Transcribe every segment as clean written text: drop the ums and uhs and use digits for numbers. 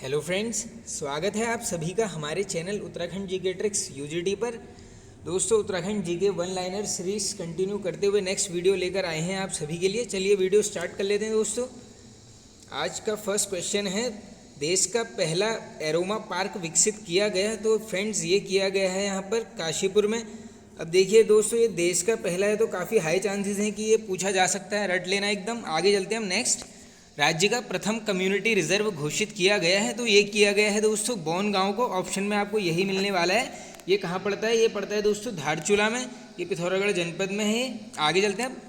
Hello friends, स्वागत है आप सभी का हमारे channel Uttarakhand GK tricks UGT पर। दोस्तों, Uttarakhand GK one liner series continue करते हुए नेक्स्ट वीडियो लेकर आए हैं आप सभी के लिए। चलिए वीडियो स्टार्ट कर लेते हैं। दोस्तों, आज का फर्स्ट क्वेश्चन है, देश का पहला एरोमा पार्क विकसित किया गया। तो फ्रेंड्स, ये किया गया है यहाँ पर काशीपुर में। अब देखिए दोस्तों, ये देश का पहला है तो काफ़ी हाई चांसेस हैं कि ये पूछा जा सकता है, रट लेना एकदम। आगे चलते हैं हम नेक्स्ट। राज्य का प्रथम कम्युनिटी रिजर्व घोषित किया गया है। तो ये किया गया है दोस्तों बौन गांव को। ऑप्शन में आपको यही मिलने वाला है। ये कहाँ पड़ता है? ये पड़ता है दोस्तों धारचूला में, ये पिथौरागढ़ जनपद में है। आगे चलते हैं अब।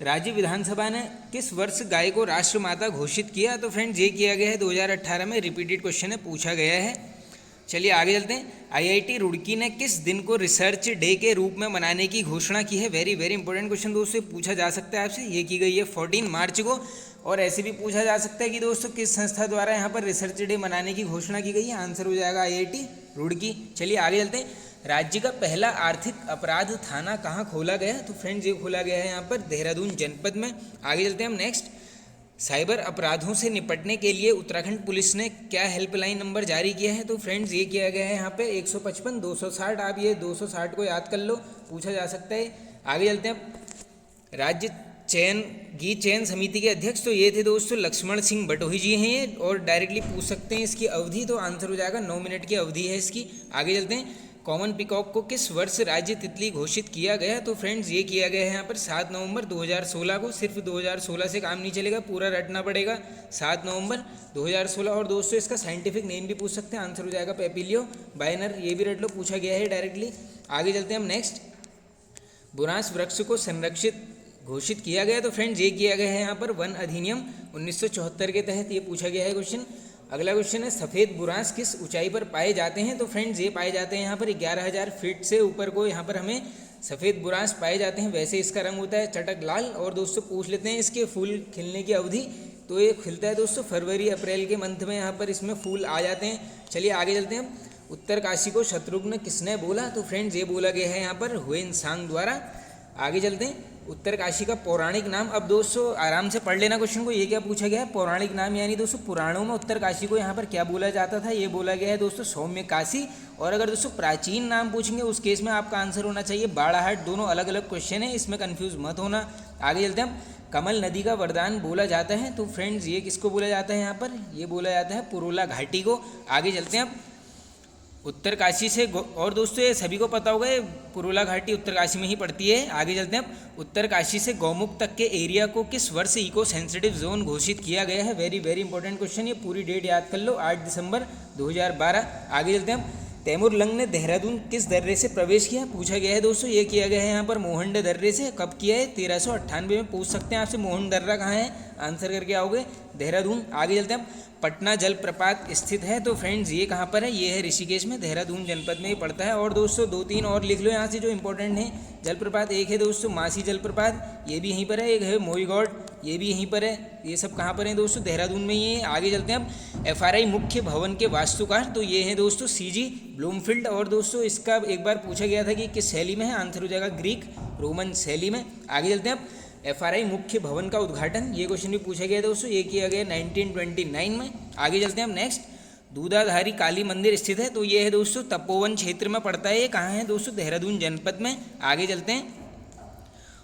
राज्य विधानसभा ने किस वर्ष गाय को राष्ट्रमाता घोषित किया? तो फ्रेंड्स, ये किया गया है 2018 में। रिपीटेड क्वेश्चन है, पूछा गया है। चलिए आगे चलते हैं। आईआईटी रुड़की ने किस दिन को रिसर्च डे के रूप में मनाने की घोषणा की है? वेरी वेरी इंपॉर्टेंट क्वेश्चन दोस्तों, पूछा जा सकता है आपसे। ये की गई है 14 मार्च को। और ऐसे भी पूछा जा सकता है कि दोस्तों किस संस्था द्वारा यहाँ पर रिसर्च डे मनाने की घोषणा की गई है? आंसर हो जाएगा आईआईटी रुड़की। चलिए आगे चलते हैं। राज्य का पहला आर्थिक अपराध थाना कहाँ खोला गया? तो फ्रेंड्स, ये खोला गया है यहाँ पर देहरादून जनपद में। आगे चलते हैं हम नेक्स्ट। साइबर अपराधों से निपटने के लिए उत्तराखंड पुलिस ने क्या हेल्पलाइन नंबर जारी किया है? तो फ्रेंड्स, ये किया गया है यहाँ पे 155 260। आप ये 260 को याद कर लो, पूछा जा सकता है। आगे चलते हैं। राज्य गीत चयन समिति के अध्यक्ष तो ये थे दोस्तों लक्ष्मण सिंह बटोही जी हैं ये। और डायरेक्टली पूछ सकते हैं इसकी अवधि, तो आंसर हो जाएगा 9 मिनट की अवधि है इसकी। आगे चलते हैं। कॉमन पिकॉक को किस वर्ष राज्य तितली घोषित किया गया? तो फ्रेंड्स, ये किया गया है यहाँ पर 7 नवंबर 2016 को। सिर्फ 2016 से काम नहीं चलेगा, पूरा रटना पड़ेगा। 7 नवंबर 2016। और दोस्तों, इसका साइंटिफिक नेम भी पूछ सकते हैं, आंसर हो जाएगा पेपिलियो बाइनर। ये भी रट लो, पूछा गया है डायरेक्टली। आगे चलते हैं हम नेक्स्ट। बुरांस वृक्ष को संरक्षित घोषित किया गया? तो फ्रेंड्स, ये किया गया है यहाँ पर वन अधिनियम 1974 के तहत। ये पूछा गया है क्वेश्चन। अगला क्वेश्चन है, सफ़ेद बुरांस किस ऊंचाई पर पाए जाते हैं? तो फ्रेंड्स, ये पाए जाते हैं यहाँ पर 11,000 फीट से ऊपर को यहाँ पर हमें सफ़ेद बुरांस पाए जाते हैं। वैसे इसका रंग होता है चटक लाल। और दोस्तों, पूछ लेते हैं इसके फूल खिलने की अवधि। तो ये खिलता है दोस्तों फरवरी अप्रैल के मंथ में, यहाँ पर इसमें फूल आ जाते हैं। चलिए आगे चलते हैं। उत्तरकाशी को शत्रुघ्न किसने बोला? तो फ्रेंड्स, ये बोला गया है यहाँ पर हुएनसांग द्वारा। आगे चलते हैं। उत्तरकाशी का पौराणिक नाम। अब दोस्तों आराम से पढ़ लेना क्वेश्चन को। ये क्या पूछा गया है? पौराणिक नाम यानी दोस्तों पुराणों में उत्तरकाशी को यहाँ पर क्या बोला जाता था? ये बोला गया है दोस्तों सौम्य काशी। और अगर दोस्तों प्राचीन नाम पूछेंगे उस केस में आपका आंसर होना चाहिए बाड़ाहाट। दोनों अलग अलग क्वेश्चन है, इसमें कन्फ्यूज मत होना। आगे चलते हैं। कमल नदी का वरदान बोला जाता है? तो फ्रेंड्स, ये किसको बोला जाता है यहाँ पर? ये बोला जाता है पुरोला घाटी को। आगे चलते हैं। अब उत्तरकाशी से और दोस्तों ये सभी को पता होगा, ये पुरोला घाटी उत्तरकाशी में ही पड़ती है। आगे चलते हैं। अब उत्तरकाशी से गौमुख तक के एरिया को किस वर्ष इको सेंसिटिव जोन घोषित किया गया है? वेरी वेरी इंपॉर्टेंट क्वेश्चन, ये पूरी डेट याद कर लो, 8 दिसंबर 2012। आगे चलते हैं। तैमूर लंग ने देहरादून किस दर्रे से प्रवेश किया? पूछा गया है दोस्तों। ये किया गया है यहाँ पर मोहंड दर्रे से। कब किया है? 1398 में। पूछ सकते हैं आपसे मोहन दर्रा कहाँ है, आंसर करके आओगे देहरादून। आगे चलते हैं। पटना जलप्रपात स्थित है? तो फ्रेंड्स, ये कहाँ पर है? ये है ऋषिकेश में, देहरादून जनपद में ही पड़ता है। और दोस्तों 2-3 और लिख लो यहाँ से जो इंपॉर्टेंट है जलप्रपात। एक है दोस्तों मासी जलप्रपात, ये भी यहीं पर है। एक है मोईगौड़, ये भी यहीं पर है। ये सब कहाँ पर है दोस्तों? देहरादून में ही है। आगे चलते हैं। अब एफआरआई मुख्य भवन के वास्तुकार तो ये हैं दोस्तों सीजी ब्लूमफील्ड। और दोस्तों इसका एक बार पूछा गया था कि किस शैली में है? आंसर हो जाएगा ग्रीक रोमन शैली में। आगे चलते हैं। अब एफआरआई मुख्य भवन का उद्घाटन, ये क्वेश्चन भी पूछा गया दोस्तों, ये किया गया 1929 में। आगे चलते हैं हम नेक्स्ट। दूधाधारी काली मंदिर स्थित है? तो ये है दोस्तों तपोवन क्षेत्र में पड़ता है। ये कहाँ है दोस्तों? देहरादून जनपद में। आगे चलते हैं।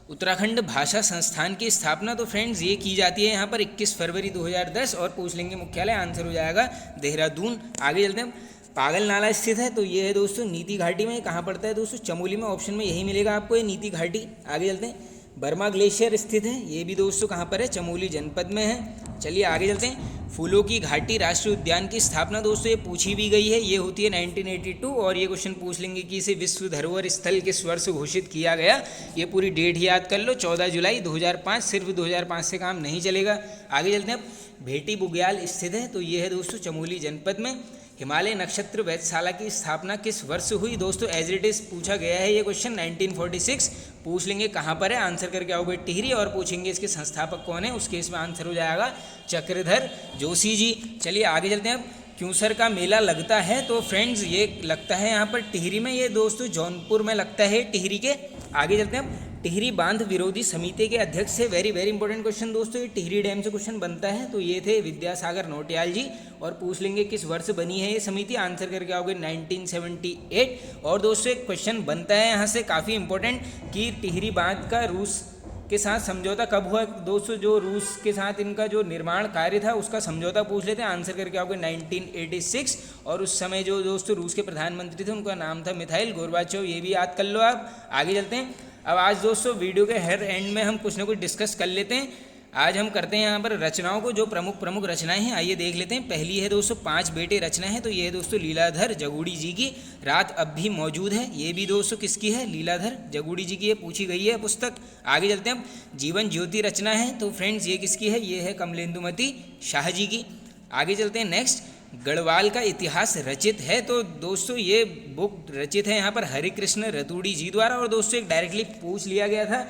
उत्तराखंड भाषा संस्थान की स्थापना तो फ्रेंड्स ये की जाती है यहाँ पर 21 फरवरी 2010। और पूछ लेंगे मुख्यालय, आंसर हो जाएगा देहरादून। आगे चलते हैं। पागल नाला स्थित है? तो ये है दोस्तों नीति घाटी में। कहाँ पड़ता है दोस्तों? चमोली में। ऑप्शन में यही मिलेगा आपको, ये नीति घाटी। आगे चलते हैं। बर्मा ग्लेशियर स्थित है? ये भी दोस्तों कहाँ पर है? चमोली जनपद में है। चलिए आगे चलते हैं। फूलों की घाटी राष्ट्रीय उद्यान की स्थापना दोस्तों ये पूछी भी गई है, ये होती है 1982। और ये क्वेश्चन पूछ लेंगे कि इसे विश्व धरोहर स्थल किस वर्ष घोषित किया गया? ये पूरी डेट याद कर लो, 14 जुलाई 2005। सिर्फ 2005 से काम नहीं चलेगा। आगे चलते हैं। अब भेटी बुग्याल स्थित है? तो ये है दोस्तों चमोली जनपद में। हिमालय नक्षत्र वेधशाला की स्थापना किस वर्ष हुई? दोस्तों एज इट इज पूछा गया है ये क्वेश्चन, 1946। पूछ लेंगे कहाँ पर है, आंसर करके आओगे टिहरी। और पूछेंगे इसके संस्थापक कौन है, उसके इसमें आंसर हो जाएगा चक्रधर जोशी जी। चलिए आगे चलते हैं। अब क्यूसर का मेला लगता है? तो फ्रेंड्स ये लगता है यहाँ पर टिहरी में। ये दोस्तों जौनपुर में लगता है टिहरी के। आगे चलते हैं। टिहरी बांध विरोधी समिति के अध्यक्ष से वेरी वेरी इंपॉर्टेंट क्वेश्चन दोस्तों, ये टिहरी डैम से क्वेश्चन बनता है। तो ये थे विद्यासागर नौटियाल जी, और पूछ लेंगे किस वर्ष बनी है ये समिति, आंसर करके आओगे 1978। और दोस्तों एक क्वेश्चन बनता है यहाँ से काफ़ी इंपॉर्टेंट कि टिहरी बांध का रूस के साथ समझौता कब हुआ दोस्तों, जो रूस के साथ इनका जो निर्माण कार्य था उसका समझौता पूछ लेते हैं, आंसर करके आओगे 1986। और उस समय जो दोस्तों रूस के प्रधानमंत्री थे उनका नाम था मिखाइल गोर्बाचोव, ये भी याद कर लो आप। आगे चलते हैं। अब आज दोस्तों वीडियो के हर एंड में हम कुछ ना कुछ डिस्कस कर लेते हैं। आज हम करते हैं यहाँ पर रचनाओं को, जो प्रमुख रचनाएं हैं आइए देख लेते हैं। पहली है दोस्तों 5 बेटे रचना है, तो ये है दोस्तों लीलाधर जगूड़ी जी की, रात अब भी मौजूद है, ये भी दोस्तों किसकी है, लीलाधर जगूड़ी जी की, ये पूछी गई है पुस्तक। आगे चलते हैं हम। जीवन ज्योति रचना है, तो फ्रेंड्स ये किसकी है, ये है कमलेंदुमती शाह जी की। आगे चलते हैं नेक्स्ट। गढ़वाल का इतिहास रचित है, तो दोस्तों ये बुक रचित है यहाँ पर हरिकृष्ण रतूड़ी जी द्वारा। और दोस्तों एक डायरेक्टली पूछ लिया गया था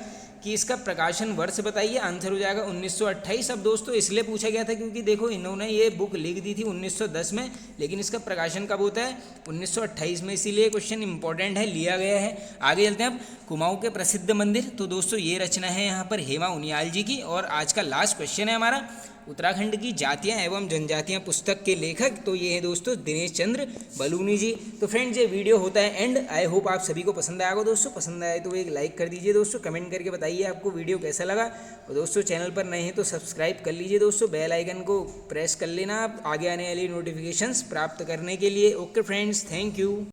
कि इसका प्रकाशन वर्ष बताइए, आंसर हो जाएगा 1928। अब दोस्तों इसलिए पूछा गया था क्योंकि देखो इन्होंने ये बुक लिख दी थी 1910 में, लेकिन इसका प्रकाशन कब होता है, 1928 में, इसीलिए क्वेश्चन इंपॉर्टेंट है, लिया गया है। आगे चलते हैं अब। कुमाऊं के प्रसिद्ध मंदिर, तो दोस्तों ये रचना है यहाँ पर हेमा उनियाल जी की। और आज का लास्ट क्वेश्चन है हमारा, उत्तराखंड की जातियां एवं जनजातियां पुस्तक के लेखक, तो ये है दोस्तों दिनेश चंद्र बलूनी जी। तो फ्रेंड्स ये वीडियो होता है एंड। आई होप आप सभी को पसंद आएगा दोस्तों, पसंद आए तो एक लाइक कर दीजिए दोस्तों, कमेंट करके बताइए आपको वीडियो कैसा लगा। और दोस्तों चैनल पर नए हैं तो सब्सक्राइब कर लीजिए दोस्तों, बेल आइकन को प्रेस कर लेना आप आगे आने वाली नोटिफिकेशंस प्राप्त करने के लिए। Okay friends, thank you.